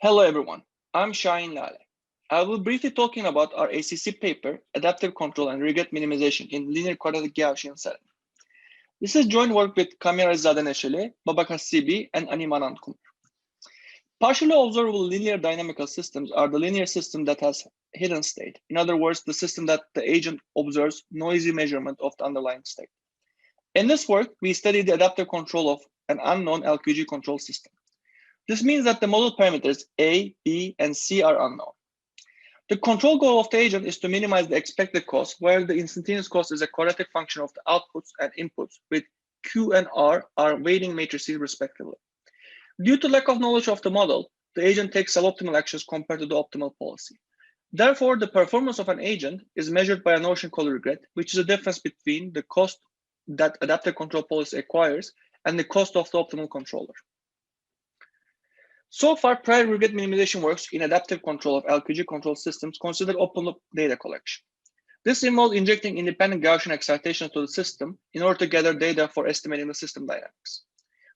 Hello everyone, I'm Shahin Lale. I will briefly talking about our ACC paper, Adaptive Control and Regret Minimization in Linear Quadratic Gaussian Setting. This is joint work with Kamira Zadaneshele, Babakas Sibi, and Animanand Kumar. Partially observable linear dynamical systems are the linear system that has hidden state. In other words, the system that the agent observes noisy measurement of the underlying state. In this work, we study the adaptive control of an unknown LQG control system. This means that the model parameters A, B, and C are unknown. The control goal of the agent is to minimize the expected cost, where the instantaneous cost is a quadratic function of the outputs and inputs, with Q and R are weighting matrices respectively. Due to lack of knowledge of the model, the agent takes suboptimal actions compared to the optimal policy. Therefore, the performance of an agent is measured by a notion called regret, which is a difference between the cost that adaptive control policy acquires and the cost of the optimal controller. So far, prior regret minimization works in adaptive control of LQG control systems consider open-loop data collection. This involves injecting independent Gaussian excitation to the system in order to gather data for estimating the system dynamics.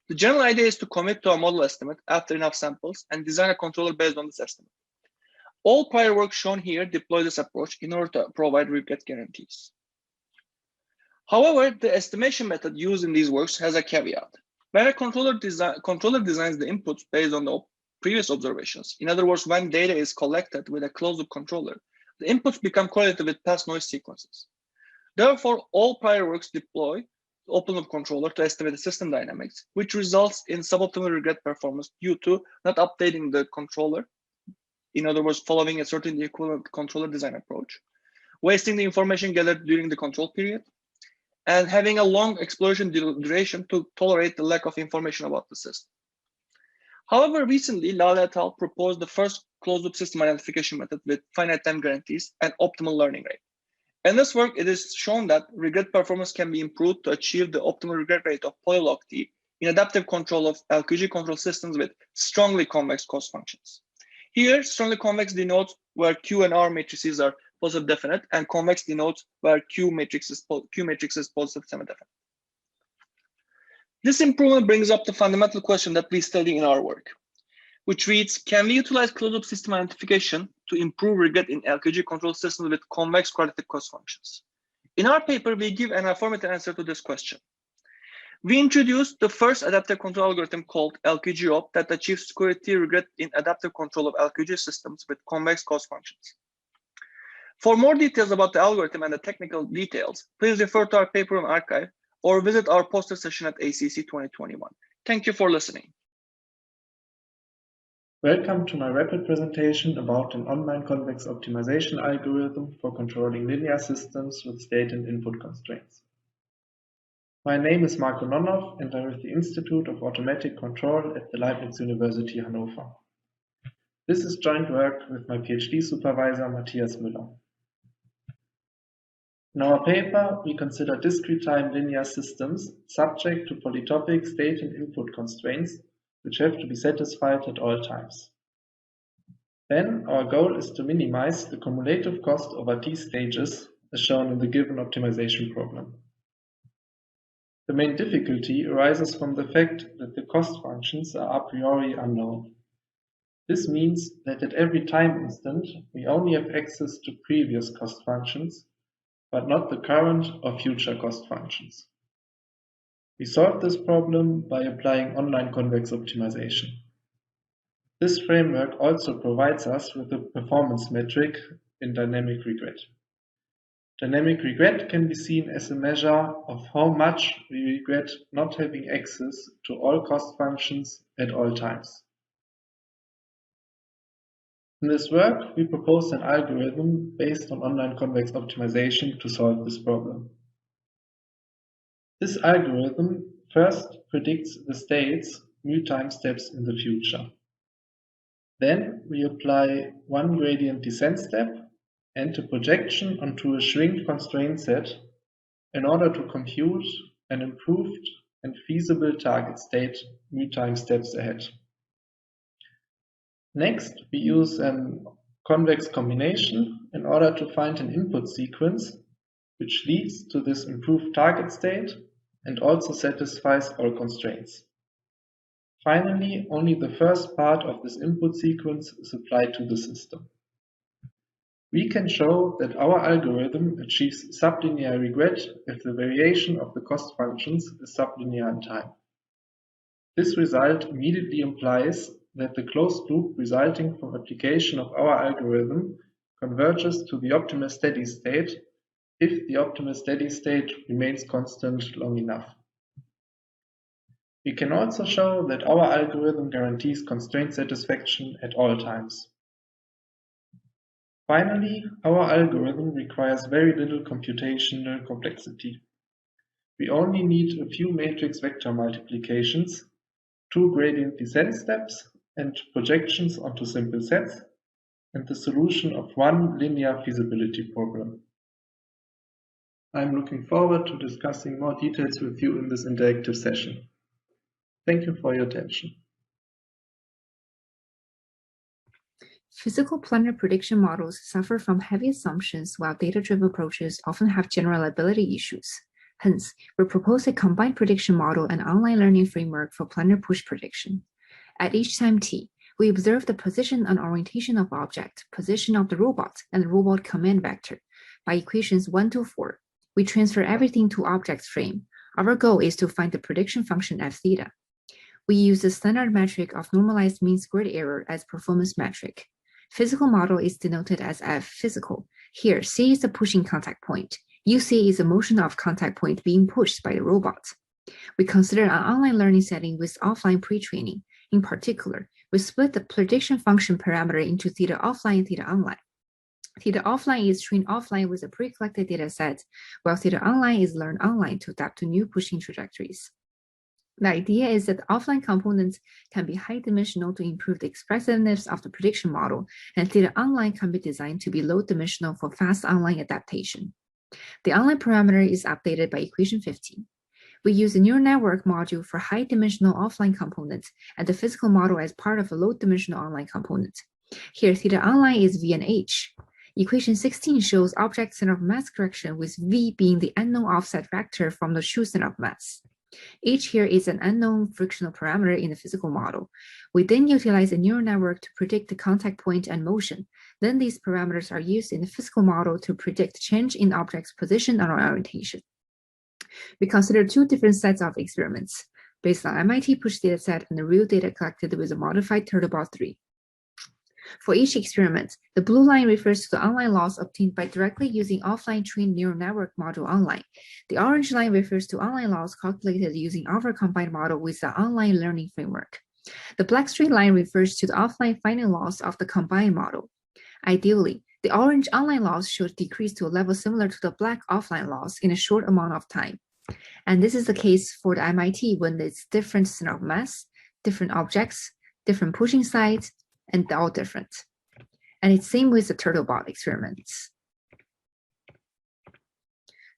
The general idea is to commit to a model estimate after enough samples and design a controller based on this estimate. All prior work shown here deploy this approach in order to provide regret guarantees. However, the estimation method used in these works has a caveat. When a controller designs the inputs based on the previous observations, in other words, when data is collected with a closed-loop controller, the inputs become correlated with past noise sequences. Therefore, all prior works deploy the open-loop controller to estimate the system dynamics, which results in suboptimal regret performance due to not updating the controller, in other words, following a certain equivalent controller design approach, wasting the information gathered during the control period, and having a long exploration duration to tolerate the lack of information about the system. However, recently, Lale et al. Proposed the first closed-loop system identification method with finite time guarantees and optimal learning rate. In this work, it is shown that regret performance can be improved to achieve the optimal regret rate of polylog T in adaptive control of LQG control systems with strongly convex cost functions. Here, strongly convex denotes where Q and R matrices are positive definite, and convex denotes where Q matrix is positive semi-definite. This improvement brings up the fundamental question that we study in our work, which reads, can we utilize closed-loop system identification to improve regret in LQG control systems with convex quadratic cost functions? In our paper, we give an affirmative answer to this question. We introduced the first adaptive control algorithm called LQG-OP that achieves squarity regret in adaptive control of LQG systems with convex cost functions. For more details about the algorithm and the technical details, please refer to our paper on arXiv or visit our poster session at ACC 2021. Thank you for listening. Welcome to my rapid presentation about an online convex optimization algorithm for controlling linear systems with state and input constraints. My name is Marco Nonov and I'm with the Institute of Automatic Control at the Leibniz University Hannover. This is joint work with my PhD supervisor Matthias Müller. In our paper, we consider discrete time linear systems subject to polytopic state and input constraints which have to be satisfied at all times. Then our goal is to minimize the cumulative cost over t stages as shown in the given optimization problem. The main difficulty arises from the fact that the cost functions are a priori unknown. This means that at every time instant we only have access to previous cost functions, but not the current or future cost functions. We solve this problem by applying online convex optimization. This framework also provides us with a performance metric in dynamic regret. Dynamic regret can be seen as a measure of how much we regret not having access to all cost functions at all times. In this work, we propose an algorithm based on online convex optimization to solve this problem. This algorithm first predicts the states mu time steps in the future. Then we apply one gradient descent step and a projection onto a shrink constraint set in order to compute an improved and feasible target state mu time steps ahead. Next, we use a convex combination in order to find an input sequence which leads to this improved target state and also satisfies all constraints. Finally, only the first part of this input sequence is applied to the system. We can show that our algorithm achieves sublinear regret if the variation of the cost functions is sublinear in time. This result immediately implies that the closed loop resulting from application of our algorithm converges to the optimal steady state if the optimal steady state remains constant long enough. We can also show that our algorithm guarantees constraint satisfaction at all times. Finally, our algorithm requires very little computational complexity. We only need a few matrix vector multiplications, 2 gradient descent steps, and projections onto simple sets, and the solution of one linear feasibility problem. I'm looking forward to discussing more details with you in this interactive session. Thank you for your attention. Physical planar prediction models suffer from heavy assumptions, while data-driven approaches often have generalizability issues. Hence, we propose a combined prediction model and online learning framework for planar push prediction. At each time t, we observe the position and orientation of object, position of the robot, and the robot command vector. By equations 1 to 4, we transfer everything to object's frame. Our goal is to find the prediction function f theta. We use the standard metric of normalized mean squared error as performance metric. Physical model is denoted as F physical. Here, C is the pushing contact point. UC is the motion of contact point being pushed by the robot. We consider an online learning setting with offline pre-training. In particular, we split the prediction function parameter into theta offline and theta online. Theta offline is trained offline with a pre-collected data set, while theta online is learned online to adapt to new pushing trajectories. The idea is that the offline components can be high-dimensional to improve the expressiveness of the prediction model, and theta online can be designed to be low-dimensional for fast online adaptation. The online parameter is updated by equation 15. We use a neural network module for high-dimensional offline components and the physical model as part of a low-dimensional online component. Here, theta online is V and H. Equation 16 shows object center of mass correction, with V being the unknown offset vector from the true center of mass. H here is an unknown frictional parameter in the physical model. We then utilize a neural network to predict the contact point and motion. Then these parameters are used in the physical model to predict change in object's position and orientation. We consider two different sets of experiments based on MIT push dataset and the real data collected with a modified Turtlebot 3. For each experiment, the blue line refers to the online loss obtained by directly using offline trained neural network module online. The orange line refers to online loss calculated using our combined model with the online learning framework. The black straight line refers to the offline finding loss of the combined model. Ideally, the orange online loss should decrease to a level similar to the black offline loss in a short amount of time. And this is the case for the MIT when it's different center of mass, different objects, different pushing sides, and they're all different. And it's same with the Turtlebot experiments.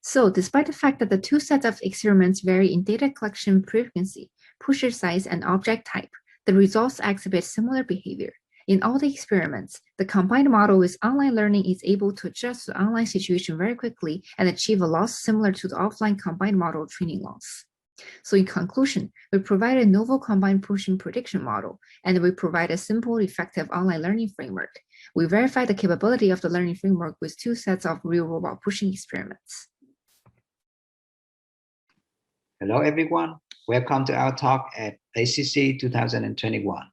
So despite the fact that the two sets of experiments vary in data collection frequency, pusher size, and object type, the results exhibit similar behavior. In all the experiments, the combined model with online learning is able to adjust to the online situation very quickly and achieve a loss similar to the offline combined model training loss. So in conclusion, we provide a novel combined pushing prediction model, and we provide a simple, effective online learning framework. We verify the capability of the learning framework with two sets of real robot pushing experiments. Hello, everyone. Welcome to our talk at ACC 2021.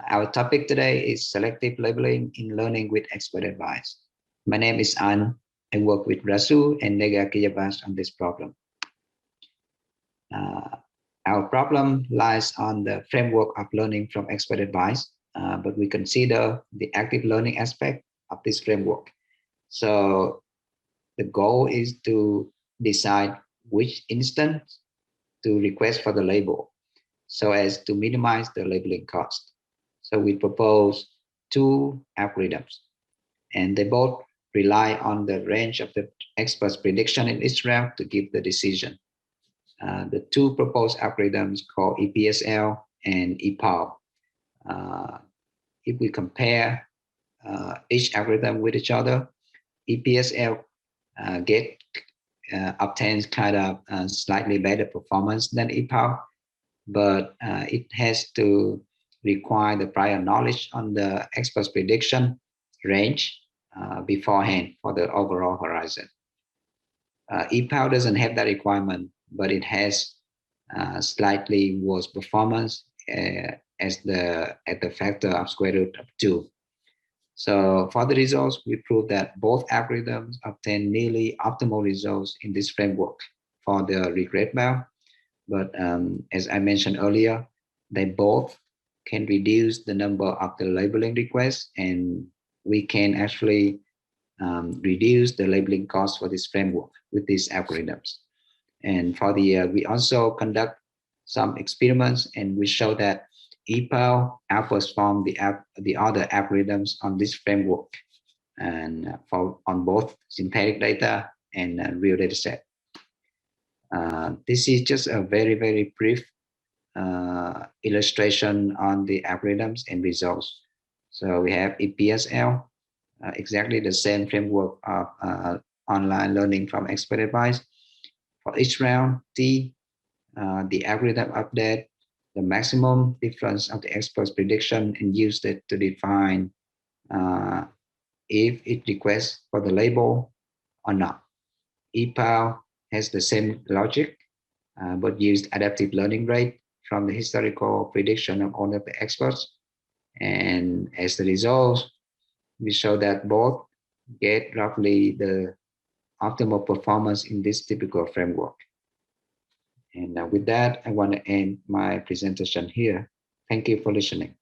Our topic today is selective labeling in learning with expert advice. My name is An. I work with Rasu and Nega Kiyabas on this problem. Our problem lies on the framework of learning from expert advice, but we consider the active learning aspect of this framework. So the goal is to decide which instance to request for the label so as to minimize the labeling cost. So we propose two algorithms, and they both rely on the range of the expert's prediction in Israel to give the decision. The two proposed algorithms called EPSL and EPAL. If we compare each algorithm with each other, EPSL obtains kind of slightly better performance than EPAL, but it has to require the prior knowledge on the expert's prediction range beforehand for the overall horizon. EPAL doesn't have that requirement, but it has slightly worse performance at the factor of square root of 2. So for the results, we proved that both algorithms obtain nearly optimal results in this framework for the regret bound. But as I mentioned earlier, they both can reduce the number of the labeling requests, and we can actually reduce the labeling cost for this framework with these algorithms. And for the we also conduct some experiments, and we show that EPAL outperform the other algorithms on this framework, and on both synthetic data and real data set. This is just a very brief illustration on the algorithms and results. So we have EPSL, exactly the same framework of online learning from expert advice. For each round, the algorithm update the maximum difference of the expert's prediction and used it to define if it requests for the label or not. EPAL has the same logic, but used adaptive learning rate from the historical prediction of all of the experts. And as the result, we show that both get roughly the optimal performance in this typical framework. And with that, I want to end my presentation here. Thank you for listening.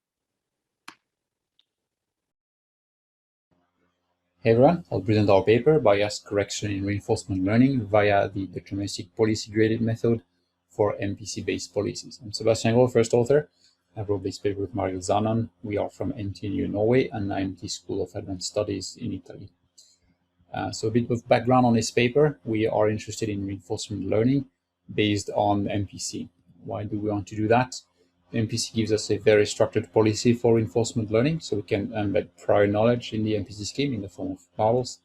Hey everyone, I'll present our paper, Bias Correction in Reinforcement Learning via the deterministic policy gradient method for MPC-based policies. I'm Sebastian Gohl, first author. I wrote this paper with Mariel Zanon. We are from NTNU Norway and IMT School of Advanced Studies in Italy. So a bit of background on this paper. We are interested in reinforcement learning based on MPC. Why do we want to do that? MPC gives us a very structured policy for reinforcement learning, so we can embed prior knowledge in the MPC scheme in the form of models.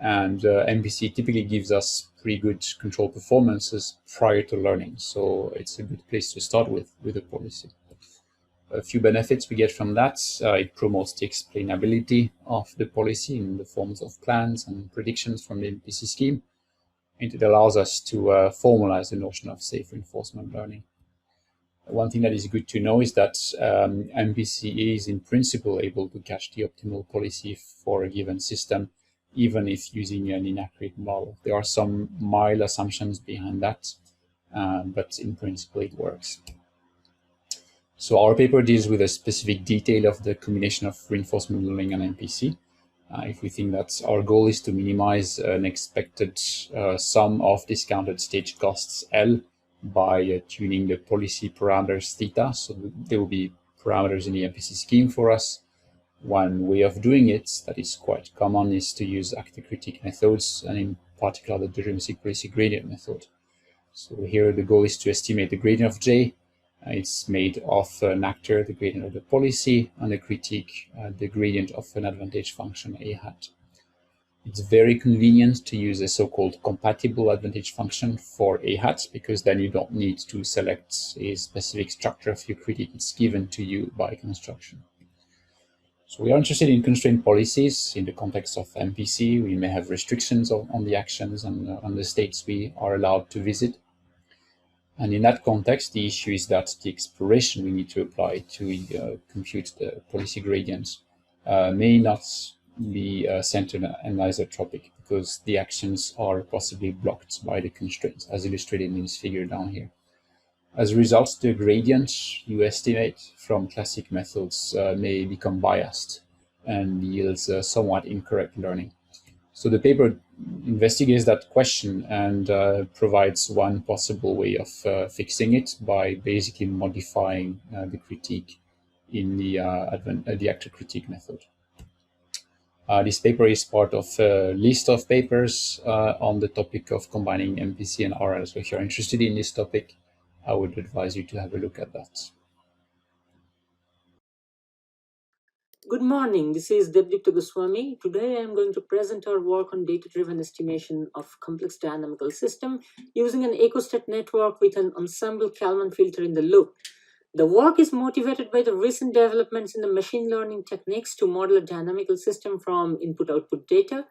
And MPC typically gives us pretty good control performances prior to learning, so it's a good place to start with a policy. A few benefits we get from that. It promotes the explainability of the policy in the forms of plans and predictions from the MPC scheme. And it allows us to formalize the notion of safe reinforcement learning. One thing that is good to know is that MPC is in principle able to catch the optimal policy for a given system, even if using an inaccurate model. There are some mild assumptions behind that, but in principle it works. So our paper deals with a specific detail of the combination of reinforcement learning and MPC. If we think that our goal is to minimize an expected sum of discounted stage costs L by tuning the policy parameters theta, so there will be parameters in the MPC scheme for us. One way of doing it that is quite common is to use actor critique methods, and in particular the deterministic policy gradient method. So here the goal is to estimate the gradient of J. It's made of an actor, the gradient of the policy, and a critique, the gradient of an advantage function A hat. It's very convenient to use a so-called compatible advantage function for A hat, because then you don't need to select a specific structure of your critique. It's given to you by construction. So we are interested in constrained policies in the context of MPC. We may have restrictions on the actions and on the states we are allowed to visit. And in that context, the issue is that the exploration we need to apply to compute the policy gradients may not be centered and isotropic, because the actions are possibly blocked by the constraints, as illustrated in this figure down here. As a result, the gradients you estimate from classic methods may become biased and yields somewhat incorrect learning. So the paper investigates that question and provides one possible way of fixing it by basically modifying the critique in the actor critique method. This paper is part of a list of papers on the topic of combining MPC and RL. So if you're interested in this topic, I would advise you to have a look at that. Good morning, this is Devdipta Goswami. Today I am going to present our work on data-driven estimation of complex dynamical system using an ecostat network with an ensemble Kalman filter in the loop. The work is motivated by the recent developments in the machine learning techniques to model a dynamical system from input-output data.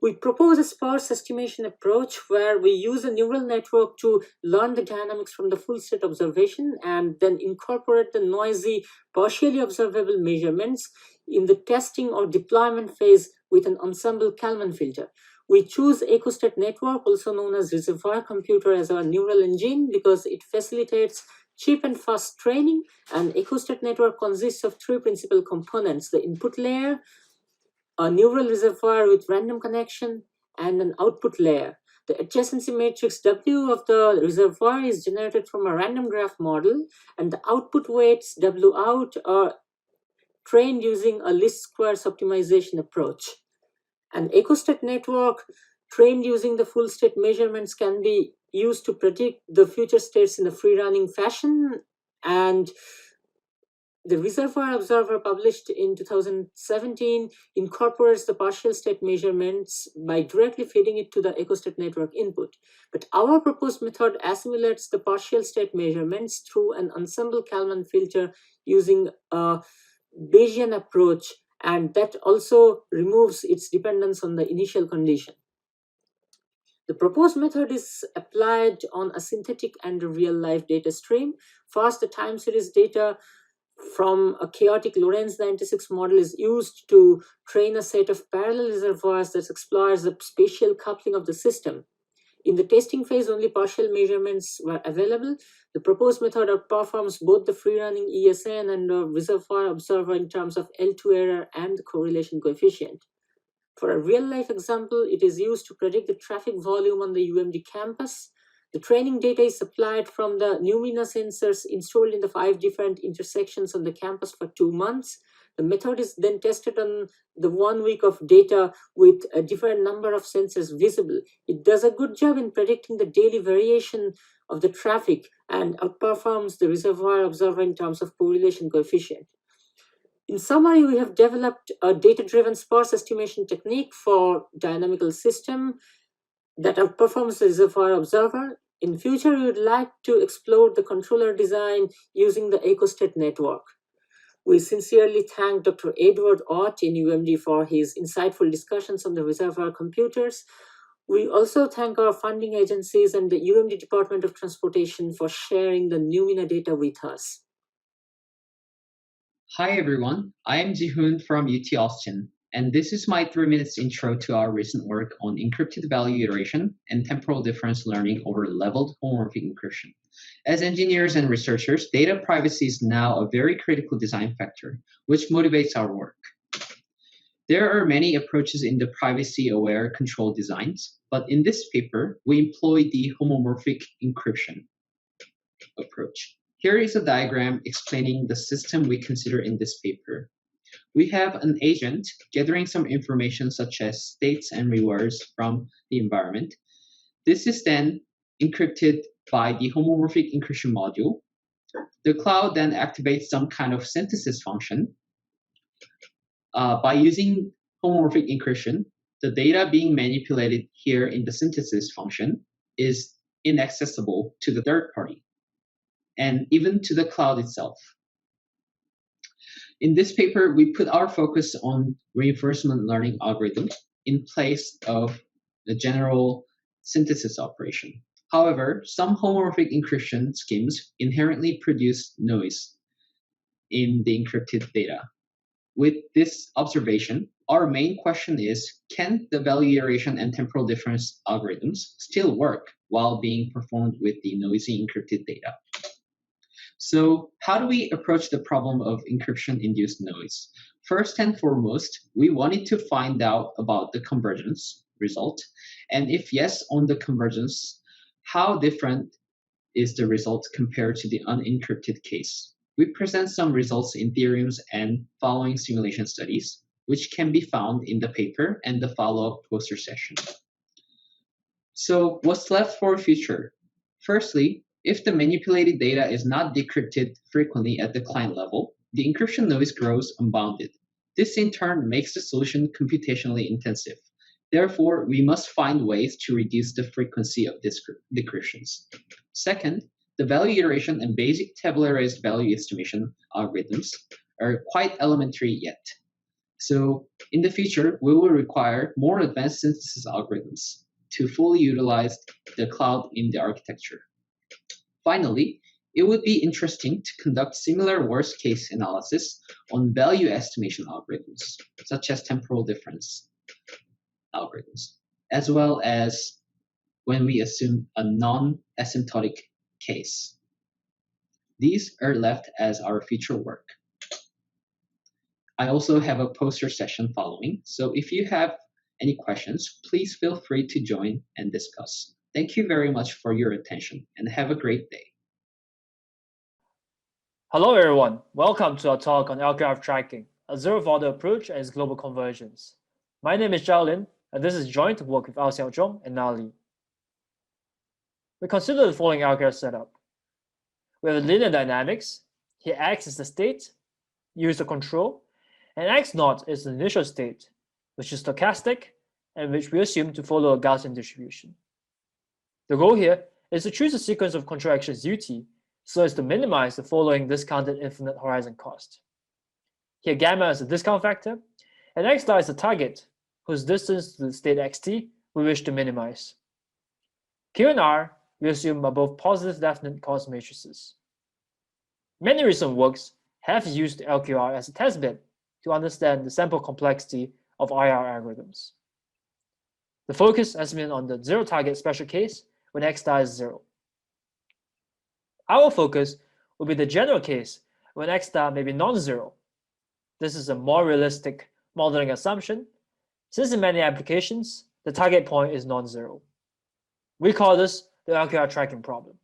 We propose a sparse estimation approach where we use a neural network to learn the dynamics from the full set observation and then incorporate the noisy, partially observable measurements in the testing or deployment phase with an ensemble Kalman filter. We choose ecostat network, also known as reservoir computer, as our neural engine because it facilitates cheap and fast training. And ecostat network consists of three principal components: the input layer, a neural reservoir with random connection, and an output layer. The adjacency matrix W of the reservoir is generated from a random graph model, and the output weights W out are trained using a least squares optimization approach. An ecostat network trained using the full state measurements can be used to predict the future states in a free-running fashion, and the reservoir observer published in 2017 incorporates the partial state measurements by directly feeding it to the ecostat network input. But our proposed method assimilates the partial state measurements through an ensemble Kalman filter using a Bayesian approach, and that also removes its dependence on the initial condition. The proposed method is applied on a synthetic and a real-life data stream. First, the time series data from a chaotic Lorentz 96 model is used to train a set of parallel reservoirs that explores the spatial coupling of the system. In the testing phase, only partial measurements were available. The proposed method outperforms both the free-running ESN and the reservoir observer in terms of L2 error and the correlation coefficient. For a real-life example, it is used to predict the traffic volume on the UMD campus. The training data is supplied from the Numina sensors installed in the 5 different intersections on the campus for 2 months. The method is then tested on the 1 week of data with a different number of sensors visible. It does a good job in predicting the daily variation of the traffic and outperforms the reservoir observer in terms of correlation coefficient. In summary, we have developed a data-driven sparse estimation technique for dynamical system that outperforms the reservoir observer. In future, we would like to explore the controller design using the ecostat network. We sincerely thank Dr. Edward Ott in UMD for his insightful discussions on the reservoir computers. We also thank our funding agencies and the UMD Department of Transportation for sharing the Numina data with us. Hi everyone, I am Jihoon from UT Austin, and this is my 3 minutes intro to our recent work on encrypted value iteration and temporal difference learning over leveled homomorphic encryption. As engineers and researchers, data privacy is now a very critical design factor, which motivates our work. There are many approaches in the privacy-aware control designs, but in this paper, we employ the homomorphic encryption approach. Here is a diagram explaining the system we consider in this paper. We have an agent gathering some information such as states and rewards from the environment. This is then encrypted by the homomorphic encryption module. The cloud then activates some kind of synthesis function. By using homomorphic encryption, the data being manipulated here in the synthesis function is inaccessible to the third party, and even to the cloud itself. In this paper, we put our focus on reinforcement learning algorithms in place of the general synthesis operation. However, some homomorphic encryption schemes inherently produce noise in the encrypted data. With this observation, our main question is, can the value iteration and temporal difference algorithms still work while being performed with the noisy encrypted data? So how do we approach the problem of encryption-induced noise? First and foremost, we wanted to find out about the convergence result, and if yes on the convergence, how different is the result compared to the unencrypted case? We present some results in theorems and following simulation studies, which can be found in the paper and the follow-up poster session. So what's left for future? Firstly, if the manipulated data is not decrypted frequently at the client level, the encryption noise grows unbounded. This in turn makes the solution computationally intensive. Therefore, we must find ways to reduce the frequency of decryptions. Second, the value iteration and basic tabularized value estimation algorithms are quite elementary yet. So in the future, we will require more advanced synthesis algorithms to fully utilize the cloud in the architecture. Finally, it would be interesting to conduct similar worst-case analysis on value estimation algorithms, such as temporal difference algorithms, as well as when we assume a non-asymptotic case. These are left as our future work. I also have a poster session following, so if you have any questions, please feel free to join and discuss. Thank you very much for your attention and have a great day. Hello everyone, welcome to our talk on LQRF tracking, a zero-order approach and its global convergence. My name is Zhao Lin, and this is joint work with Ao Xiaozhong and Na Li. We consider the following LQRF setup. We have linear dynamics. Here X is the state, U is the control, and X0 is the initial state, which is stochastic and which we assume to follow a Gaussian distribution. The goal here is to choose a sequence of control actions ut so as to minimize the following discounted infinite horizon cost. Here gamma is the discount factor, and x star is the target, whose distance to the state xt we wish to minimize. Q and R we assume are both positive definite cost matrices. Many recent works have used LQR as a testbed to understand the sample complexity of IR algorithms. The focus has been on the zero target special case when x star is 0. Our focus will be the general case when x star may be non-zero. This is a more realistic modeling assumption, since in many applications, the target point is non-zero. We call this the LQR tracking problem.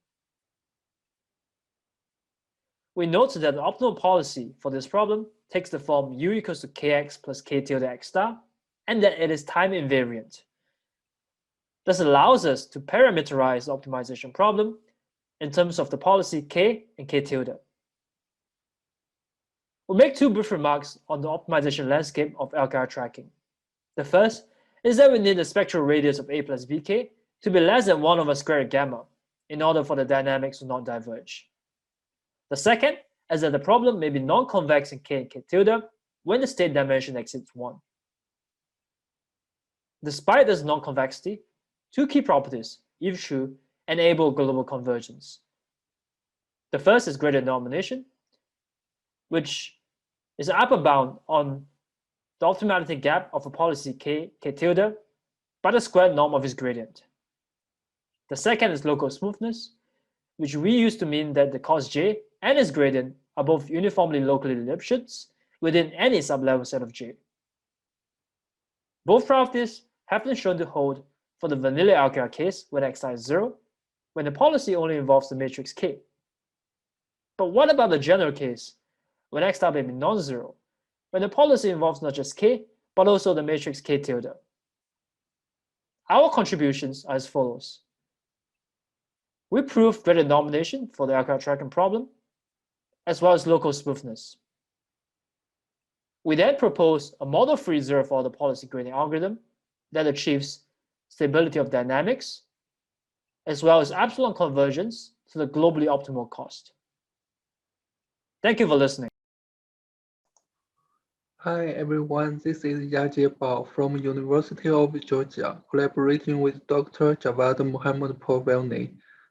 We note that the optimal policy for this problem takes the form u equals to kx plus k tilde x star, and that it is time invariant. This allows us to parameterize the optimization problem in terms of the policy k and k tilde. We'll make two brief remarks on the optimization landscape of LQR tracking. The first is that we need the spectral radius of a plus bk to be less than 1 over squared gamma in order for the dynamics to not diverge. The second is that the problem may be non-convex in k and k tilde when the state dimension exceeds 1. Despite this non-convexity, two key properties, if true, enable global convergence. The first is gradient denomination, which is an upper bound on the optimality gap of a policy k tilde by the squared norm of its gradient. The second is local smoothness, which we use to mean that the cos j and its gradient are both uniformly locally Lipschitz within any sublevel set of j. Both properties have been shown to hold for the vanilla LQR case when x star is 0, when the policy only involves the matrix k. But what about the general case, when x star may be non-zero, when the policy involves not just k, but also the matrix k tilde? Our contributions are as follows. We prove gradient denomination for the LQR tracking problem, as well as local smoothness. We then propose a model-free zero-order policy gradient algorithm that achieves stability of dynamics, as well as epsilon convergence to the globally optimal cost. Thank you for listening. Hi everyone, this is Yajie Bao from University of Georgia, collaborating with Dr. Javad Muhammad Povelny.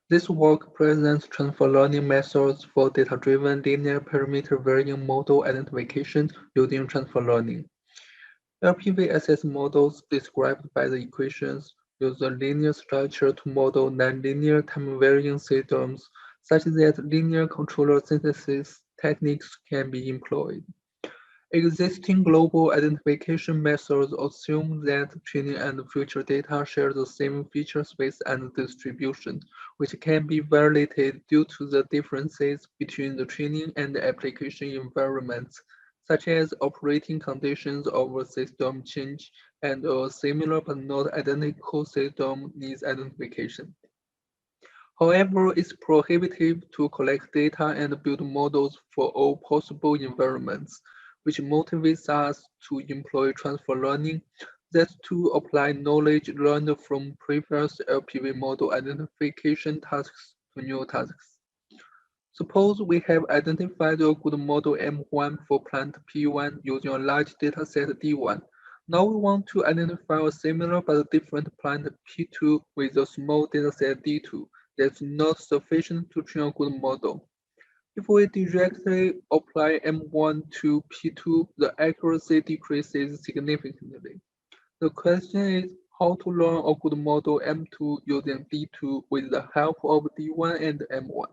This work presents transfer learning methods for data-driven linear parameter varying model identification using transfer learning. LPVSS models described by the equations use a linear structure to model nonlinear time-varying systems such that linear controller synthesis techniques can be employed. Existing global identification methods assume that training and future data share the same feature space and distribution, which can be violated due to the differences between the training and the application environments, such as operating conditions of a system change and a similar but not identical system needs identification. However, it's prohibitive to collect data and build models for all possible environments, which motivates us to employ transfer learning. That's to apply knowledge learned from previous LPV model identification tasks to new tasks. Suppose we have identified a good model M1 for plant P1 using a large dataset D1. Now we want to identify a similar but different plant P2 with a small dataset D2 that's not sufficient to train a good model. If we directly apply M1 to P2, the accuracy decreases significantly. The question is how to learn a good model M2 using D2 with the help of D1 and M1.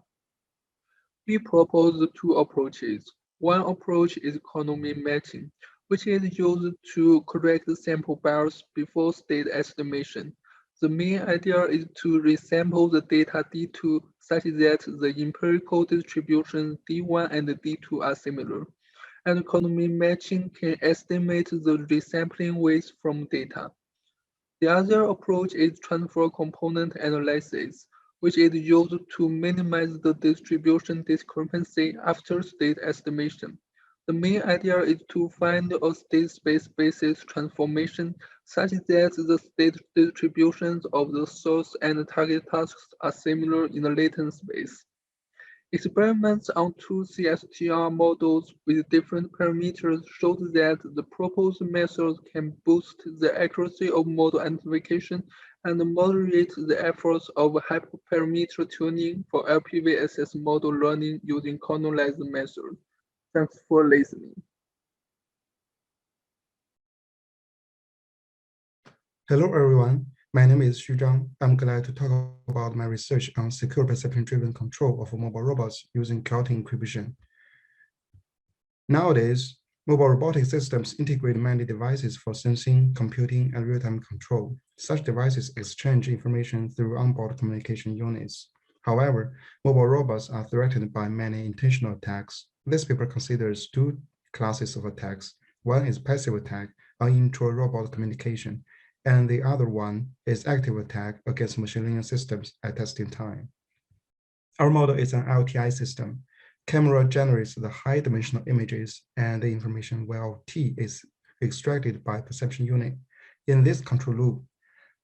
We propose two approaches. One approach is economy matching, which is used to correct sample bias before state estimation. The main idea is to resample the data D2 such that the empirical distributions D1 and D2 are similar, and economy matching can estimate the resampling weights from data. The other approach is transfer component analysis, which is used to minimize the distribution discrepancy after state estimation. The main idea is to find a state space basis transformation such that the state distributions of the source and target tasks are similar in the latent space. Experiments on two CSTR models with different parameters showed that the proposed methods can boost the accuracy of model identification and moderate the efforts of hyperparameter tuning for LPVSS model learning using kernelized methods. Thanks for listening. Hello, everyone. My name is Xu Zhang. I'm glad to talk about my research on secure perception-driven control of mobile robots using chaotic encryption. Nowadays, mobile robotic systems integrate many devices for sensing, computing, and real-time control. Such devices exchange information through onboard communication units. However, mobile robots are threatened by many intentional attacks. This paper considers two classes of attacks. One is passive attack on intra-robot communication, and the other one is active attack against machine learning systems at testing time. Our model is an LTI system. Camera generates the high-dimensional images and the information while T is extracted by perception unit. In this control loop,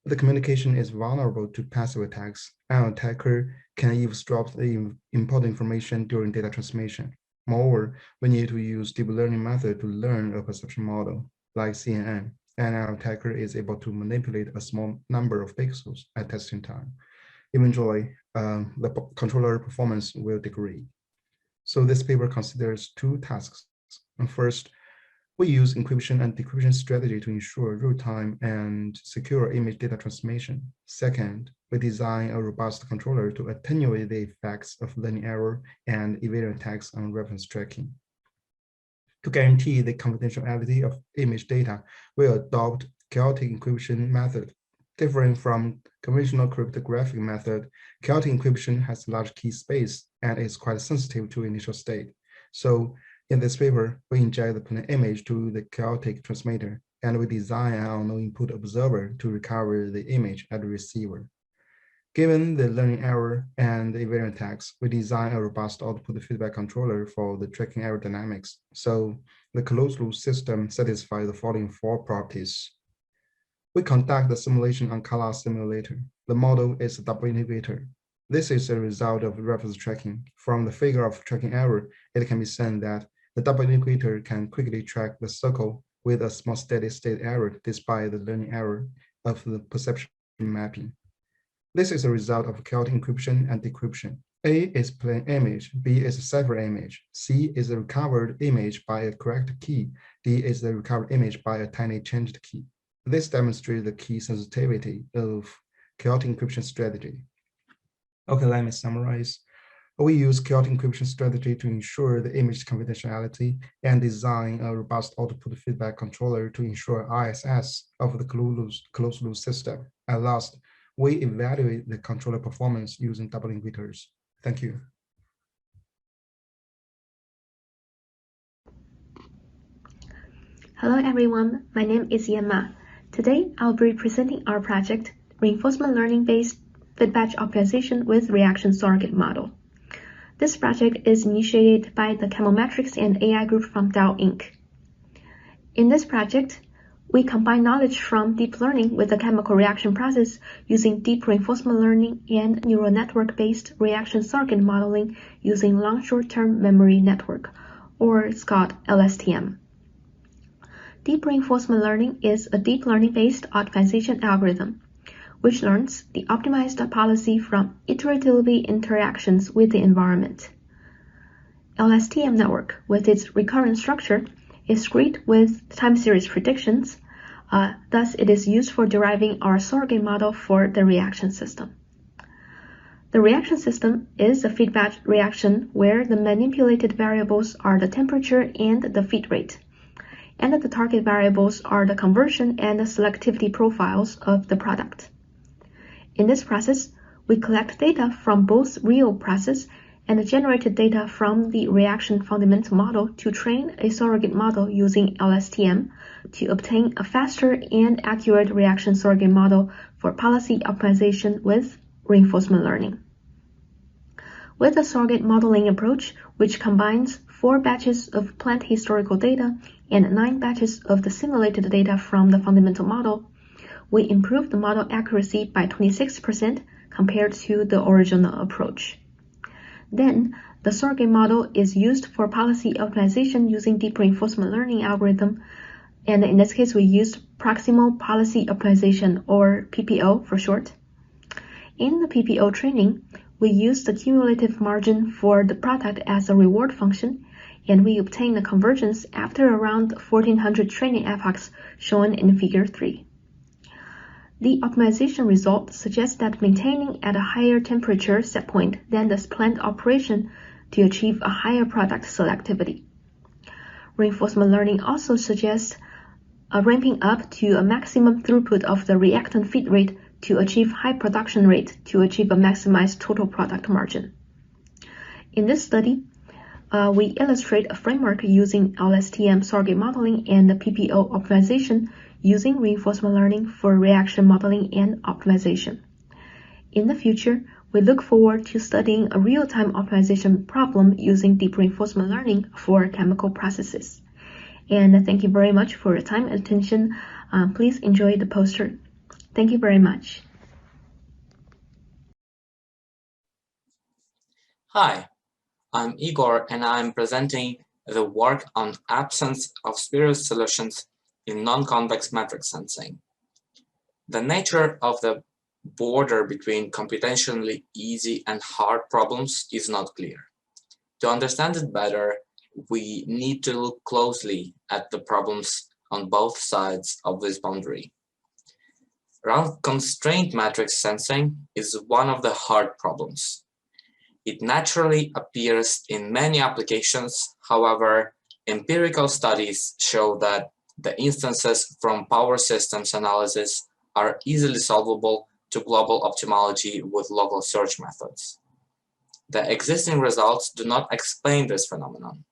the communication is vulnerable to passive attacks. An attacker can eavesdrop the important information during data transmission. Moreover, we need to use deep learning method to learn a perception model, like CNN, and our attacker is able to manipulate a small number of pixels at testing time. Eventually, the controller performance will degrade. So this paper considers two tasks. First, we use encryption and decryption strategy to ensure real-time and secure image data transmission. Second, we design a robust controller to attenuate the effects of learning error and evading attacks on reference tracking. To guarantee the confidentiality of image data, we adopt chaotic encryption method. Different from conventional cryptographic method, chaotic encryption has large key space and is quite sensitive to initial state. So in this paper, we inject the plain image to the chaotic transmitter, and we design an unknown input observer to recover the image at the receiver. Given the learning error and the evading attacks, we design a robust output feedback controller for the tracking error dynamics. So the closed-loop system satisfies the following four properties. We conduct the simulation on color simulator. The model is a double integrator. This is a result of reference tracking. From the figure of tracking error, it can be seen that the double integrator can quickly track the circle with a small steady state error despite the learning error of the perception mapping. This is a result of chaotic encryption and decryption. A is plain image, B is a cipher image, C is a recovered image by a correct key, D is the recovered image by a tiny changed key. This demonstrates the key sensitivity of chaotic encryption strategy. Okay, let me summarize. We use chaotic encryption strategy to ensure the image confidentiality and design a robust output feedback controller to ensure ISS of the closed loop system. At last, we evaluate the controller performance using double integrators. Thank you. Hello everyone, my name is Yan Ma. Today, I'll be presenting our project, Reinforcement Learning-Based Feedback Optimization with Reaction Surrogate Model. This project is initiated by the Chemometrics and AI group from ThA01, Inc. In this project, we combine knowledge from deep learning with the chemical reaction process using deep reinforcement learning and neural network-based reaction circuit modeling using long short-term memory network, or it's called LSTM. Deep reinforcement learning is a deep learning-based optimization algorithm, which learns the optimized policy from iteratively interactions with the environment. LSTM network, with its recurrent structure, is great with time series predictions. Thus, it is used for deriving our surrogate model for the reaction system. The reaction system is a feedback reaction where the manipulated variables are the temperature and the feed rate, and the target variables are the conversion and the selectivity profiles of the product. In this process, we collect data from both real process and generated data from the reaction fundamental model to train a surrogate model using LSTM to obtain a faster and accurate reaction surrogate model for policy optimization with reinforcement learning. With the surrogate modeling approach, which combines 4 batches of plant historical data and 9 batches of the simulated data from the fundamental model, we improved the model accuracy by 26% compared to the original approach. Then, the surrogate model is used for policy optimization using deep reinforcement learning algorithm, and in this case we used proximal policy optimization, or PPO for short. In the PPO training, we used the cumulative margin for the product as a reward function, and we obtained a convergence after around 1400 training epochs shown in figure 3. The optimization result suggests that maintaining at a higher temperature set point than the plant operation to achieve a higher product selectivity. Reinforcement learning also suggests a ramping up to a maximum throughput of the reactant feed rate to achieve high production rate to achieve a maximized total product margin. In this study, we illustrate a framework using LSTM surrogate modeling and the PPO optimization using reinforcement learning for reaction modeling and optimization. In the future, we look forward to studying a real-time optimization problem using deep reinforcement learning for chemical processes. And thank you very much for your time and attention. Please enjoy the poster. Thank you very much. Hi, I'm Igor, and I'm presenting the work on absence of spurious solutions in non-convex matrix sensing. The nature of the border between computationally easy and hard problems is not clear. To understand it better, we need to look closely at the problems on both sides of this boundary. Round constraint matrix sensing is one of the hard problems. It naturally appears in many applications. However, empirical studies show that the instances from power systems analysis are easily solvable to global optimology with local search methods. The existing results do not explain this phenomenon.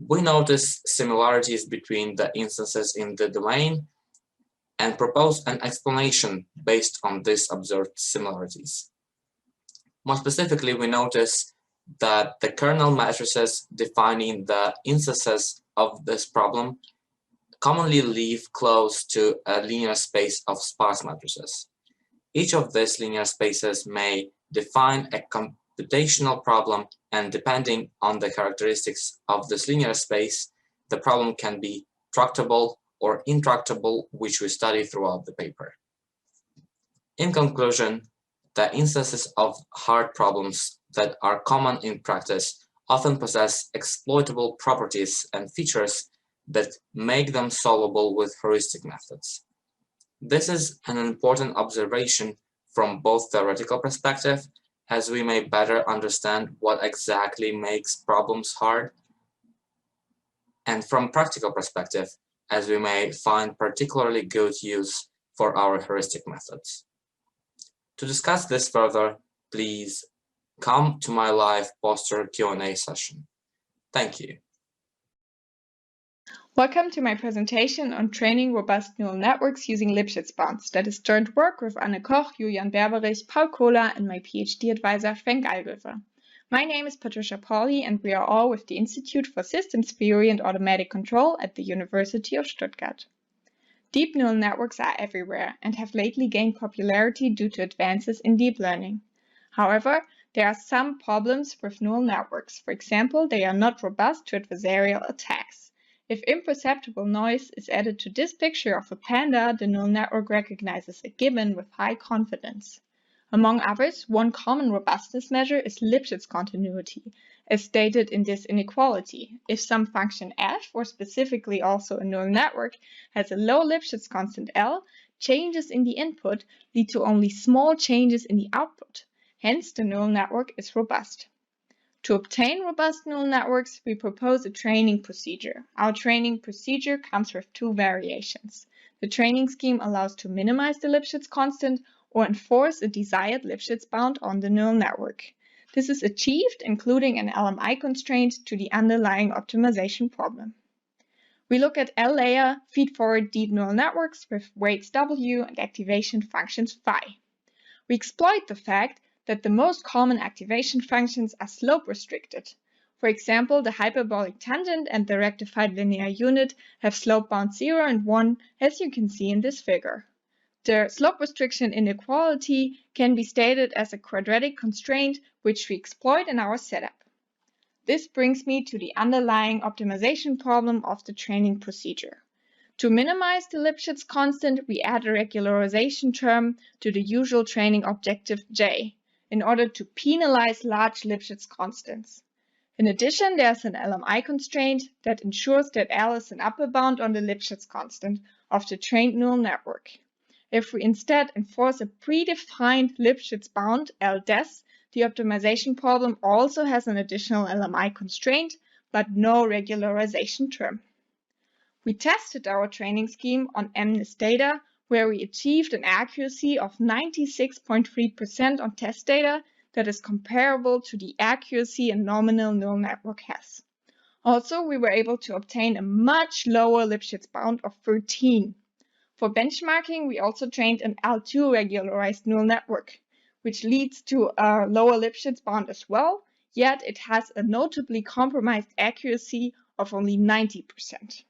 We notice similarities between the instances in the domain and propose an explanation based on these observed similarities. More specifically, we notice that the kernel matrices defining the instances of this problem commonly live close to a linear space of sparse matrices. Each of these linear spaces may define a computational problem, and depending on the characteristics of this linear space, the problem can be tractable or intractable, which we study throughout the paper. In conclusion, the instances of hard problems that are common in practice often possess exploitable properties and features that make them solvable with heuristic methods. This is an important observation from both theoretical perspective, as we may better understand what exactly makes problems hard, and from practical perspective, as we may find particularly good use for our heuristic methods. To discuss this further, please come to my live poster Q&A session. Thank you. Welcome to my presentation on training robust neural networks using Lipschitz bonds. That is joint work with Anne Koch, Julian Berberich, Paul Kohler, and my PhD advisor Frank Algöfer. My name is Patricia Pauli, and we are all with the Institute for Systems Theory and Automatic Control at the University of Stuttgart. Deep neural networks are everywhere and have lately gained popularity due to advances in deep learning. However, there are some problems with neural networks. For example, they are not robust to adversarial attacks. If imperceptible noise is added to this picture of a panda, the neural network recognizes a gibbon with high confidence. Among others, one common robustness measure is Lipschitz continuity, as stated in this inequality. If some function f, or specifically also a neural network, has a low Lipschitz constant L, changes in the input lead to only small changes in the output. Hence, the neural network is robust. To obtain robust neural networks, we propose a training procedure. Our training procedure comes with two variations. The training scheme allows to minimize the Lipschitz constant or enforce a desired Lipschitz bound on the neural network. This is achieved including an LMI constraint to the underlying optimization problem. We look at L-layer feed-forward deep neural networks with weights W and activation functions phi. We exploit the fact that the most common activation functions are slope-restricted. For example, the hyperbolic tangent and the rectified linear unit have slope bound 0 and 1, as you can see in this figure. The slope restriction inequality can be stated as a quadratic constraint, which we exploit in our setup. This brings me to the underlying optimization problem of the training procedure. To minimize the Lipschitz constant, we add a regularization term to the usual training objective J in order to penalize large Lipschitz constants. In addition, there's an LMI constraint that ensures that L is an upper bound on the Lipschitz constant of the trained neural network. If we instead enforce a predefined Lipschitz bound, L-des, the optimization problem also has an additional LMI constraint, but no regularization term. We tested our training scheme on MNIST data, where we achieved an accuracy of 96.3% on test data that is comparable to the accuracy a nominal neural network has. Also, we were able to obtain a much lower Lipschitz bound of 13. For benchmarking, we also trained an L2 regularized neural network, which leads to a lower Lipschitz bound as well, yet it has a notably compromised accuracy of only 90%.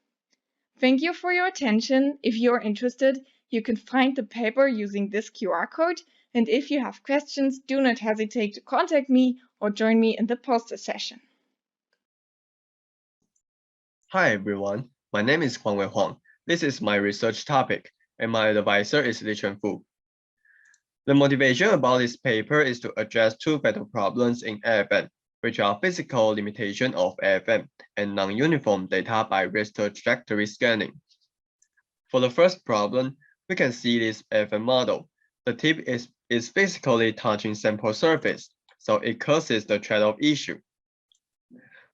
Thank you for your attention. If you are interested, you can find the paper using this QR code, and if you have questions, do not hesitate to contact me or join me in the poster session. Hi everyone, my name is Huangwei Huang. This is my research topic, and my advisor is Lichuan Fu. The motivation about this paper is to address two fatal problems in AFM, which are physical limitation of AFM and non-uniform data by raster trajectory scanning. For the first problem, we can see this AFM model. The tip is physically touching sample surface, so it causes the trade-off issue.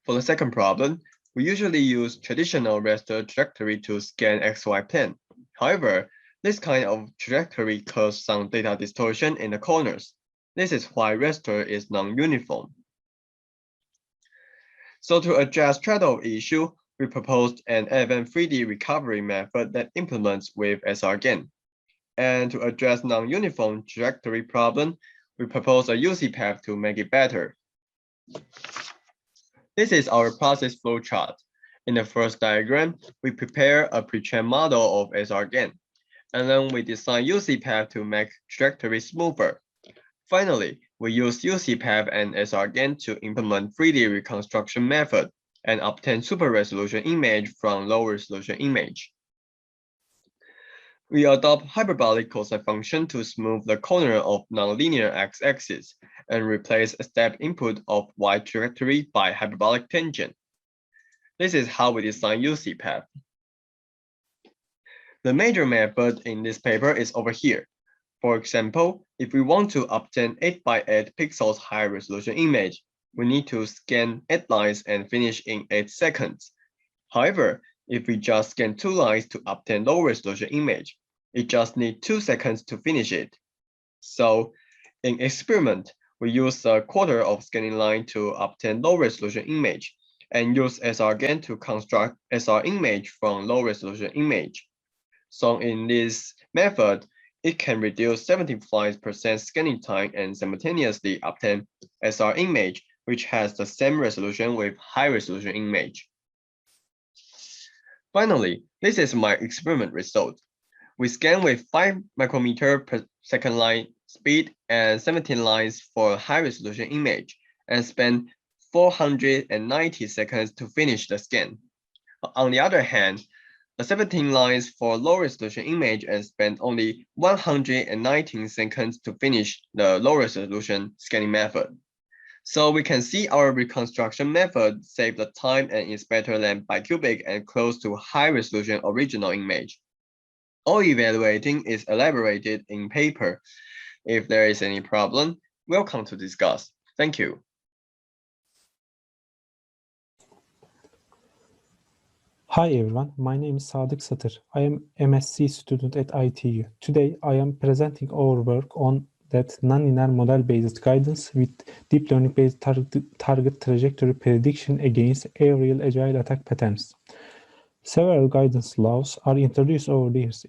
For the second problem, we usually use traditional raster trajectory to scan XY plane. However, this kind of trajectory causes some data distortion in the corners. This is why raster is non-uniform. So to address trade-off issue, we proposed an AFM 3D recovery method that implements with SR-GAN. And to address non-uniform trajectory problem, we propose a UC path to make it better. This is our process flow chart. In the first diagram, we prepare a pre-trained model of SR-GAN, and then we design UC path to make trajectory smoother. Finally, we use UC path and SR-GAN to implement 3D reconstruction method and obtain super resolution image from low resolution image. We adopt hyperbolic cosine function to smooth the corner of nonlinear x-axis and replace a step input of y trajectory by hyperbolic tangent. This is how we design UC path. The major method in this paper is over here. For example, if we want to obtain 8 by 8 pixels high resolution image, we need to scan 8 lines and finish in 8 seconds. However, if we just scan 2 lines to obtain low resolution image, it just needs 2 seconds to finish it. So in experiment, we use a quarter of scanning line to obtain low resolution image and use SR-GAN to construct SR image from low resolution image. So in this method, it can reduce 75% scanning time and simultaneously obtain SR image which has the same resolution with high-resolution image. Finally, this is my experiment result. We scan with 5 micrometer per second line speed and 17 lines for high-resolution image, and spend 490 seconds to finish the scan. On the other hand, the 17 lines for low-resolution image and spend only 119 seconds to finish the low-resolution scanning method. So we can see our reconstruction method save the time and is better than bicubic and close to high-resolution original image. All evaluating is elaborated in paper. If there is any problem, welcome to discuss. Thank you. Hi everyone, my name is Sadık Satır. I am MSc student at ITU. Today I am presenting our work on that nonlinear model-based guidance with deep learning-based target trajectory prediction against aerial agile attack patterns. Several guidance laws are introduced over the years.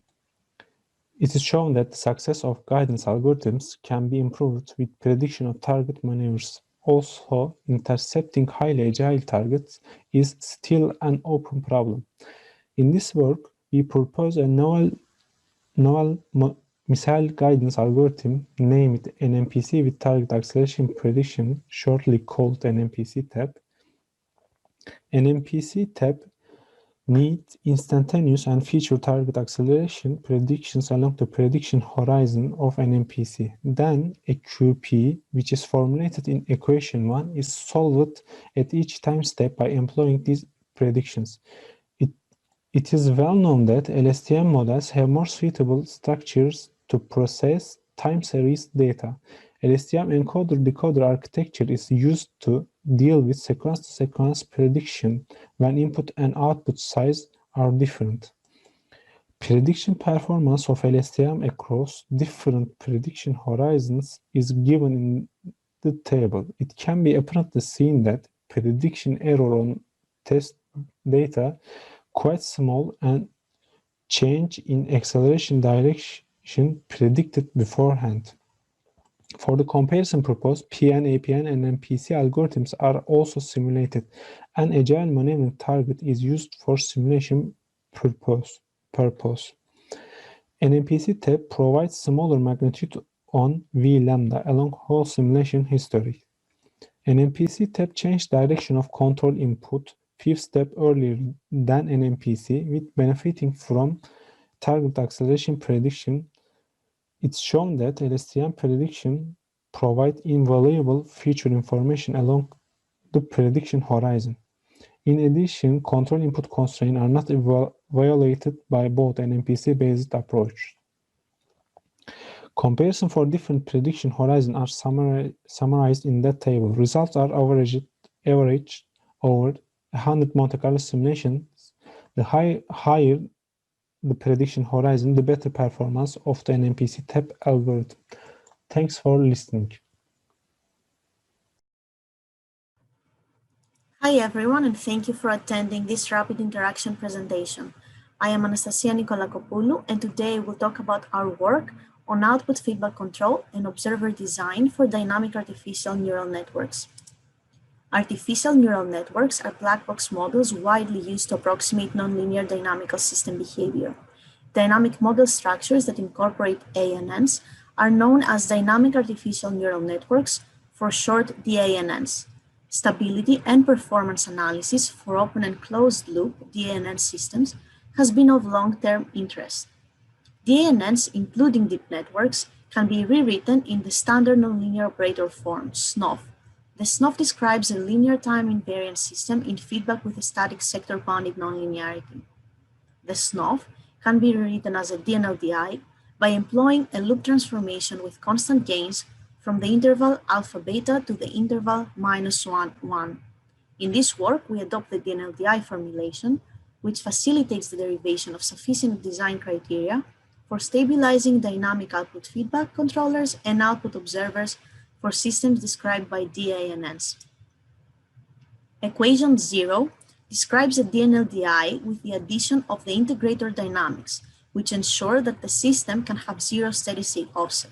It is shown that the success of guidance algorithms can be improved with prediction of target maneuvers. Also, intercepting highly agile targets is still an open problem. In this work, we propose a novel missile guidance algorithm named NMPC with target acceleration prediction, shortly called NMPC ThA01. NMPC ThA01 needs instantaneous and feature target acceleration predictions along the prediction horizon of NMPC. Then a QP, which is formulated in equation 1, is solved at each time step by employing these predictions. It is well known that LSTM models have more suitable structures to process time series data. LSTM encoder-decoder architecture is used to deal with sequence-to-sequence prediction when input and output size are different. Prediction performance of LSTM across different prediction horizons is given in the table. It can be apparently seen that prediction error on test data quite small and change in acceleration direction predicted beforehand. For the comparison purpose, PN, APN, and NMPC algorithms are also simulated. An agile maneuvering target is used for simulation purpose. NMPC ThA01 provides smaller magnitude on V lambda along whole simulation history. NMPC ThA01 changed direction of control input 5th step earlier than NMPC, with benefiting from target acceleration prediction. It's shown that LSTM prediction provides invaluable feature information along the prediction horizon. In addition, control input constraints are not violated by both NMPC-based approach. Comparison for different prediction horizons are summarized in that table. Results are averaged over 100 Monte Carlo simulations. The higher the prediction horizon, the better performance of the NMPC ThA01 algorithm. Thanks for listening. Hi everyone, and thank you for attending this rapid interaction presentation. I am Anastasia Nicolakopoulou, and today we'll talk about our work on output feedback control and observer design for dynamic artificial neural networks. Artificial neural networks are black box models widely used to approximate nonlinear dynamical system behavior. Dynamic model structures that incorporate ANNs are known as dynamic artificial neural networks, for short DANNs. Stability and performance analysis for open and closed loop DANN systems has been of long-term interest. DANNs, including deep networks, can be rewritten in the standard nonlinear operator form, SNOF. The SNOF describes a linear time invariant system in feedback with a static sector-bounded nonlinearity. The SNOF can be rewritten as a DNLDI by employing a loop transformation with constant gains from the interval alpha beta to the interval -1, 1. In this work, we adopt the DNLDI formulation, which facilitates the derivation of sufficient design criteria for stabilizing dynamic output feedback controllers and output observers for systems described by DANNs. Equation 0 describes a DNLDI with the addition of the integrator dynamics, which ensure that the system can have zero steady-state offset.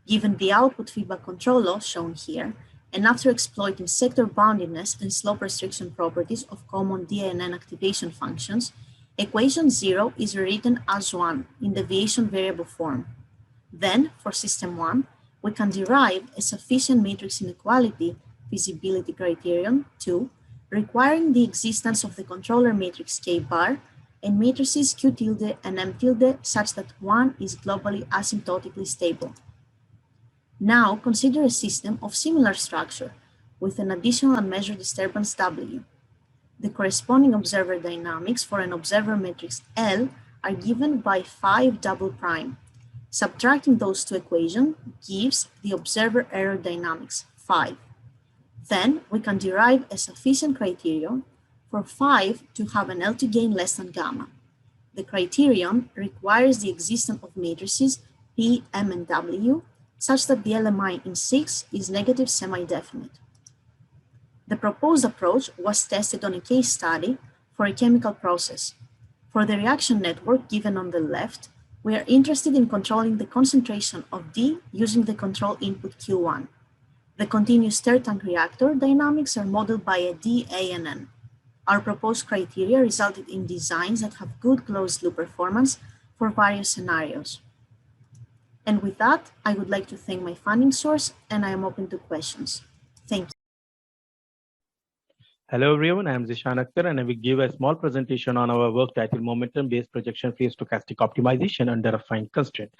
Given the output feedback control law shown here, and after exploiting sector boundedness and slope restriction properties of common ThA01 activation functions, equation 0 is rewritten as 1 in deviation variable form. Then, for system 1, we can derive a sufficient matrix inequality feasibility criterion 2, requiring the existence of the controller matrix K bar and matrices Q tilde and M tilde such that 1 is globally asymptotically stable. Now consider a system of similar structure with an additional unmeasured disturbance W. The corresponding observer dynamics for an observer matrix L are given by 5 double prime. Subtracting those two equations gives the observer error dynamics 5. Then we can derive a sufficient criterion for 5 to have an L2 gain less than gamma. The criterion requires the existence of matrices P, M, and W such that the LMI in 6 is negative semi-definite. The proposed approach was tested on a case study for a chemical process. For the reaction network given on the left, we are interested in controlling the concentration of D using the control input Q1. The continuous stir tank reactor dynamics are modeled by a ThA01. Our proposed criteria resulted in designs that have good closed loop performance for various scenarios. And with that, I would like to thank my funding source, and I am open to questions. Thank you. Hello everyone, I am Zishan Akhtar and I will give a small presentation on our work titled Momentum-Based Projection-Free Stochastic Optimization under Affine Constraint.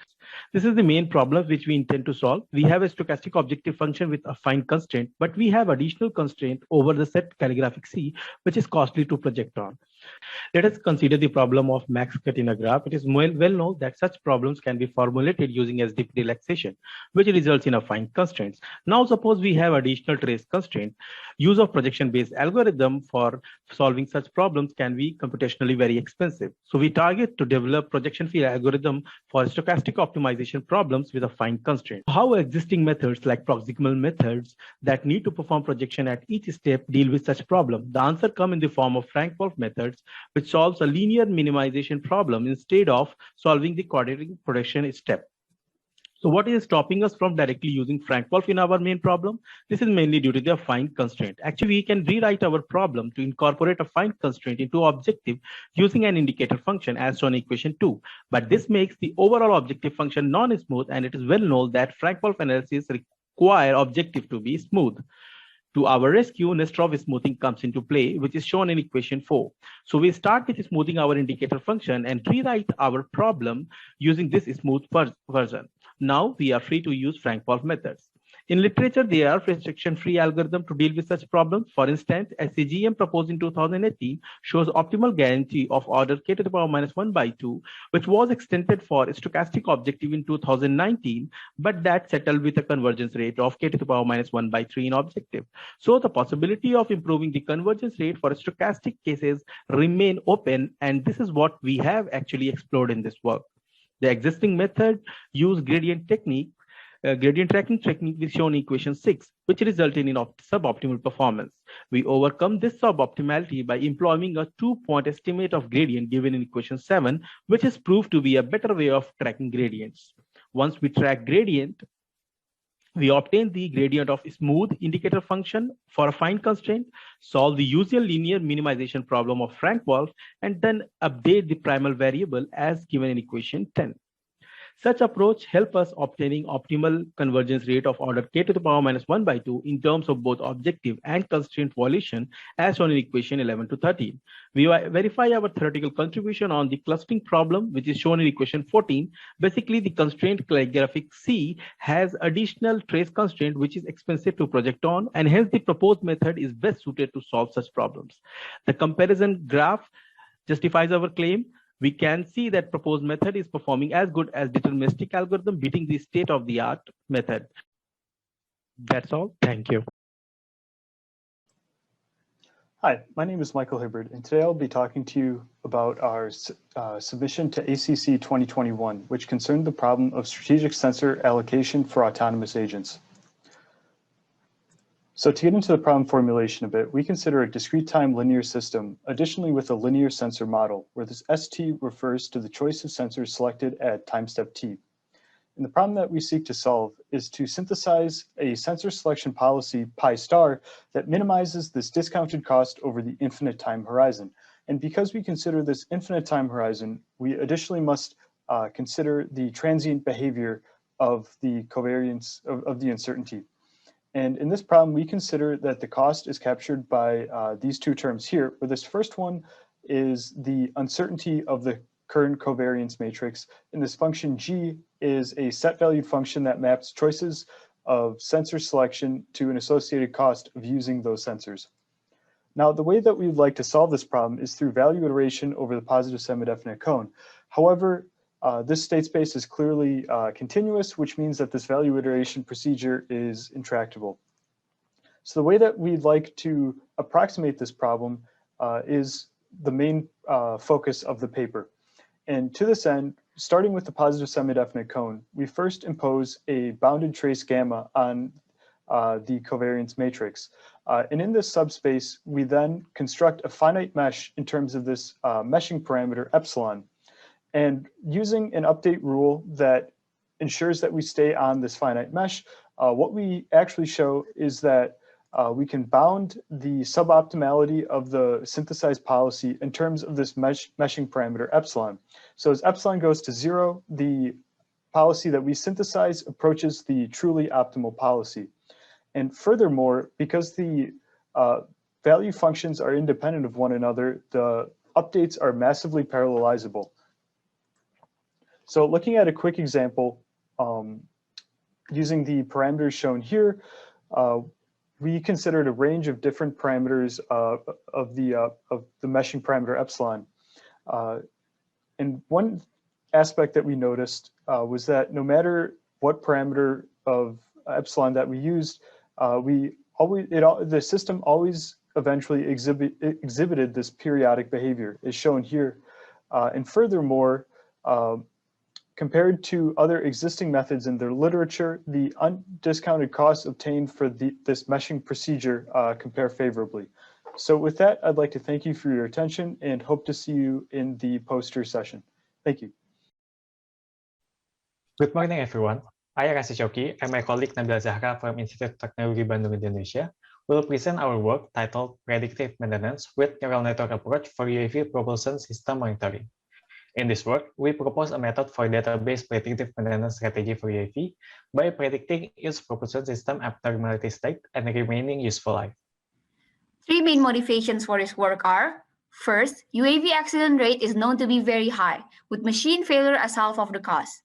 This is the main problem which we intend to solve. We have a stochastic objective function with affine constraint, but we have additional constraint over the set calligraphic C, which is costly to project on. Let us consider the problem of max cut in a graph. It is well known that such problems can be formulated using SDP relaxation, which results in affine constraints. Now suppose we have additional trace constraint. Use of projection-based algorithm for solving such problems can be computationally very expensive. So we target to develop projection-free algorithm for stochastic optimization problems with affine constraint. How existing methods like proximal methods that need to perform projection at each step deal with such problem? The answer comes in the form of Frank-Wolf methods, which solves a linear minimization problem instead of solving the quadratic projection step. So what is stopping us from directly using Frank-Wolf in our main problem? This is mainly due to the affine constraint. Actually, we can rewrite our problem to incorporate a affine constraint into objective using an indicator function as shown in equation 2. But this makes the overall objective function non-smooth, and it is well known that Frank-Wolf analysis require objective to be smooth. To our rescue, Nesterov smoothing comes into play, which is shown in equation 4. So we start with smoothing our indicator function and rewrite our problem using this smooth version. Now we are free to use Frank-Wolf methods. In literature, there are projection-free algorithms to deal with such problems. For instance, a CGM proposed in 2018 shows optimal guarantee of order k to the power minus 1 by 2, which was extended for stochastic objective in 2019, but that settled with a convergence rate of k to the power minus 1 by 3 in objective. So the possibility of improving the convergence rate for stochastic cases remain open, and this is what we have actually explored in this work. The existing method use gradient tracking technique is shown in equation 6, which resulted in suboptimal performance. We overcome this suboptimality by employing a 2-point estimate of gradient given in equation 7, which is proved to be a better way of tracking gradients. Once we track gradient, we obtain the gradient of smooth indicator function for affine constraint, solve the usual linear minimization problem of Frank-Wolf, and then update the primal variable as given in equation 10. Such approach help us obtaining optimal convergence rate of order k to the power minus 1 by 2 in terms of both objective and constraint violation as shown in equation 11 to 13. We verify our theoretical contribution on the clustering problem, which is shown in equation 14. Basically, the constraint calligraphic C has additional trace constraint which is expensive to project on, and hence the proposed method is best suited to solve such problems. The comparison graph justifies our claim. We can see that proposed method is performing as good as deterministic algorithm, beating the state-of-the-art method. That's all. Thank you. Hi, my name is Michael Hibbard, and today I'll be talking to you about our submission to ACC 2021, which concerned the problem of strategic sensor allocation for autonomous agents. So to get into the problem formulation a bit, we consider a discrete time linear system, additionally with a linear sensor model, where this ST refers to the choice of sensors selected at time step t. And the problem that we seek to solve is to synthesize a sensor selection policy, pi star, that minimizes this discounted cost over the infinite time horizon. And because we consider this infinite time horizon, we additionally must consider the transient behavior of the covariance of the uncertainty. And in this problem, we consider that the cost is captured by these two terms here, where this first one is the uncertainty of the current covariance matrix. And this function G is a set valued function that maps choices of sensor selection to an associated cost of using those sensors. Now, the way that we'd like to solve this problem is through value iteration over the positive semi-definite cone. However, this state space is clearly continuous, which means that this value iteration procedure is intractable. So the way that we'd like to approximate this problem is the main focus of the paper. And to this end, starting with the positive semi-definite cone, we first impose a bounded trace gamma on the covariance matrix. And in this subspace, we then construct a finite mesh in terms of this meshing parameter epsilon. And using an update rule that ensures that we stay on this finite mesh, what we actually show is that we can bound the suboptimality of the synthesized policy in terms of this meshing parameter epsilon. So as epsilon goes to 0, the policy that we synthesize approaches the truly optimal policy. And furthermore, because the value functions are independent of one another, the updates are massively parallelizable. So looking at a quick example, using the parameters shown here, we considered a range of different parameters of the meshing parameter epsilon. And one aspect that we noticed was that no matter what parameter of epsilon that we used, the system always eventually exhibited this periodic behavior, as shown here. And furthermore, compared to other existing methods in their literature, the undiscounted costs obtained for this meshing procedure compare favorably. So with that, I'd like to thank you for your attention and hope to see you in the poster session. Thank you. Good morning, everyone. I, Rasi Choki, and my colleague Nabila Zahra from Institute of Technology Bandung, Indonesia, will present our work titled Predictive Maintenance with Neural Network Approach for UAV Propulsion System Monitoring. In this work, we propose a method for database predictive maintenance strategy for UAV by predicting its propulsion system abnormality state and remaining useful life. Three main motivations for this work are: first, UAV accident rate is known to be very high, with machine failure as half of the cause.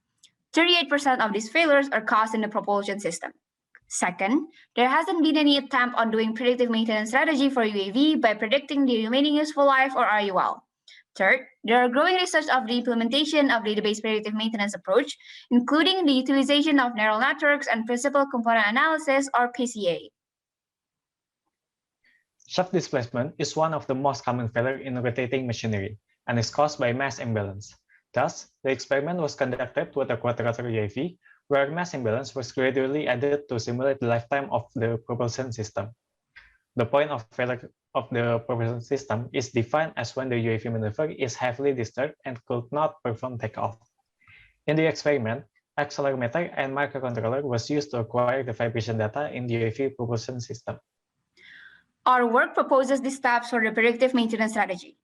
38% of these failures are caused in the propulsion system. Second, there hasn't been any attempt on doing predictive maintenance strategy for UAV by predicting the remaining useful life, or RUL. Third, there are growing research of the implementation of database predictive maintenance approach, including the utilization of neural networks and principal component analysis, or PCA. Shaft displacement is one of the most common failures in rotating machinery and is caused by mass imbalance. Thus, the experiment was conducted with a quadrotor UAV, where mass imbalance was gradually added to simulate the lifetime of the propulsion system. The point of failure of the propulsion system is defined as when the UAV maneuver is heavily disturbed and could not perform takeoff. In the experiment, accelerometer and microcontroller was used to acquire the vibration data in the UAV propulsion system. Our work proposes the steps for the predictive maintenance strategy.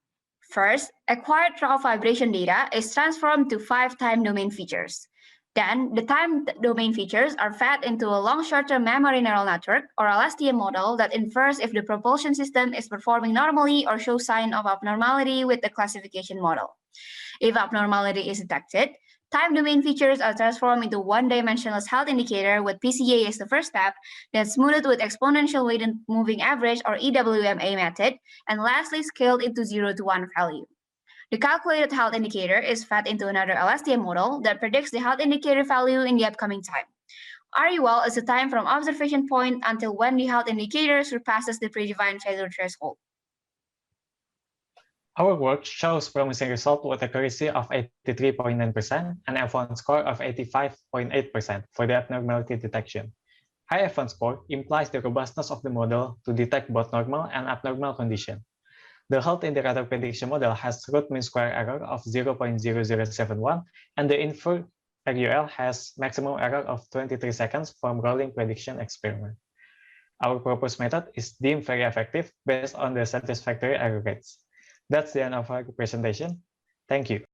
First, acquired raw vibration data is transformed to 5 time domain features. Then, the time domain features are fed into a long short-term memory neural network, or LSTM model, that infers if the propulsion system is performing normally or shows sign of abnormality with the classification model. If abnormality is detected, time domain features are transformed into one-dimensional health indicator with PCA as the first step, then smoothed with exponential weighted moving average, or EWMA method, and lastly scaled into 0 to 1 value. The calculated health indicator is fed into another LSTM model that predicts the health indicator value in the upcoming time. RUL is the time from observation point until when the health indicator surpasses the predefined failure threshold. Our work shows promising results with accuracy of 83.9% and F1 score of 85.8% for the abnormality detection. High F1 score implies the robustness of the model to detect both normal and abnormal conditions. The health indicator prediction model has root mean square error of 0.0071, and the inferred RUL has maximum error of 23 seconds from rolling prediction experiment. Our proposed method is deemed very effective based on the satisfactory error rates. That's the end of our presentation. Thank you.